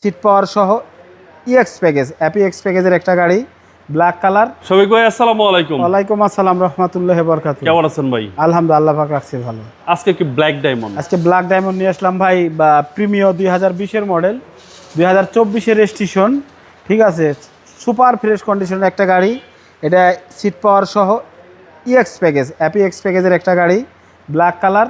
Seat পাওয়ার সহ EX package, অ্যাপিএক্স প্যাকেজের একটা গাড়ি, ব্ল্যাক কালার। শফিক ভাই আসসালামু আলাইকুম। ওয়ালাইকুম আসসালাম রাহমাতুল্লাহি ওয়া বারাকাতুহু। কেমন আছেন ভাই? আলহামদুলিল্লাহ, আল্লাহ পাক রাখছে ভালো। আজকে কি ব্ল্যাক ডায়মন্ড? আজকে ব্ল্যাক ডায়মন্ড নিয়ে আসলাম ভাই, বা প্রিমিও 2020 এর মডেল, 2024 এর রেজিস্ট্রেশন। ঠিক আছে, সুপার ফ্রেশ কন্ডিশনের একটা গাড়ি। এটা সিট পাওয়ার সহ ইএক্স প্যাকেজ, অ্যাপিএক্স প্যাকেজের একটা গাড়ি, ব্ল্যাক কালার,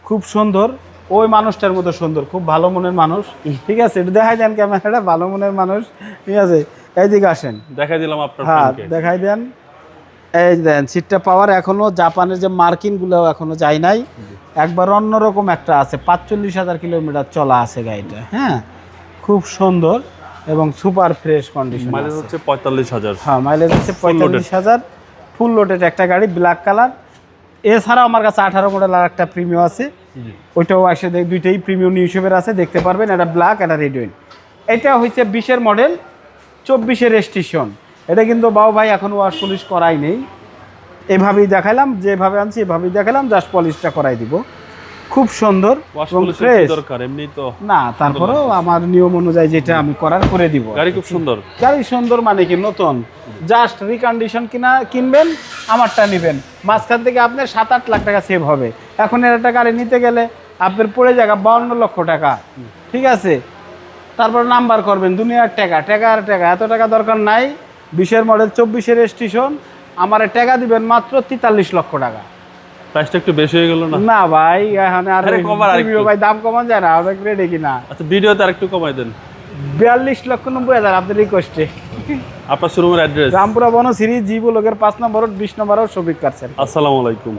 খুব সুন্দর। ওই মানুষটার মতো সুন্দর, খুব ভালো মনের মানুষ। ঠিক আছে, একটু দেখাই দেন ক্যামেরাটা, ভালো মনের মানুষ। ঠিক আছে, এইদিকে আসেন, দেখাই দিলাম আপনার হ্যাঁ ফ্রেন্ডকে। দেখাই দেন। এই দেন সিটটা পাওয়ার, এখনো জাপানের যে মার্কিনগুলো এখনো যায় নাই, একবার অন্যরকম একটা আছে। 45,000 কিলোমিটার চলা আছে গাড়িটা। হ্যাঁ, খুব সুন্দর এবং সুপার ফ্রেশ কন্ডিশন। মাইলেজ হচ্ছে 45,000। হ্যাঁ, মাইলেজ হচ্ছে 45,000, ফুল লোডেড একটা গাড়ি, ব্ল্যাক কালার। এছাড়াও আমার কাছে 18 মডেল আর একটা প্রিমিয়াম আছে, ওইটাও আসে দুইটাই প্রিমিয়াম হিসেবে আছে, দেখতে পারবেন। এটা ব্ল্যাক, এটা রেড ওয়াইন। এটা হচ্ছে 20-এর মডেল, 24-এর রেজিস্ট্রেশন। এটা কিন্তু বাবু ভাই এখন ওয়াশ পলিশ করাই নেই, এভাবেই দেখালাম, যেভাবে আনছি এভাবেই দেখালাম, জাস্ট পলিশটা করাই দিব। খুব সুন্দর এবং ফ্রেশ। দরকার এমনি তো না, তারপরেও আমার নিয়ম অনুযায়ী যেটা আমি করার করে দিব। গাড়ি খুব সুন্দর। গাড়ি সুন্দর মানে কি, নতুন, জাস্ট রিকন্ডিশন কিনবেন, আমারটা নেবেন, মাঝখান থেকে আপনার 7-8 লাখ টাকা সেভ হবে। এখন এর একটা গাড়ি নিতে গেলে আপনার পড়ে যাবে 52 লক্ষ টাকা। ঠিক আছে, তারপর নাম্বার করবেন দুনিয়ার টাকা, এত টাকা দরকার নাই। 20-এর মডেল, 24-এর রেজিস্ট্রেশন, আমার টাকা দিবেন মাত্র 43 লক্ষ টাকা। প্রাইসটা একটু বেশি হয়ে গেল না? না ভাই, এখন আর কমার আরেকটু। ভাই দাম কমান যায় না, অনেক রেডি কিনা। আচ্ছা, ভিডিওতে আরেকটু কমাই দেন। 42,90,000 আপনার রিকোয়েস্টে। আপনার শোরুমের অ্যাড্রেস? রামপুরা বনশ্রী, জি ব্লকের 5 নম্বর, 20 নম্বর, শফিক কার সেন্টার। আসসালামু আলাইকুম।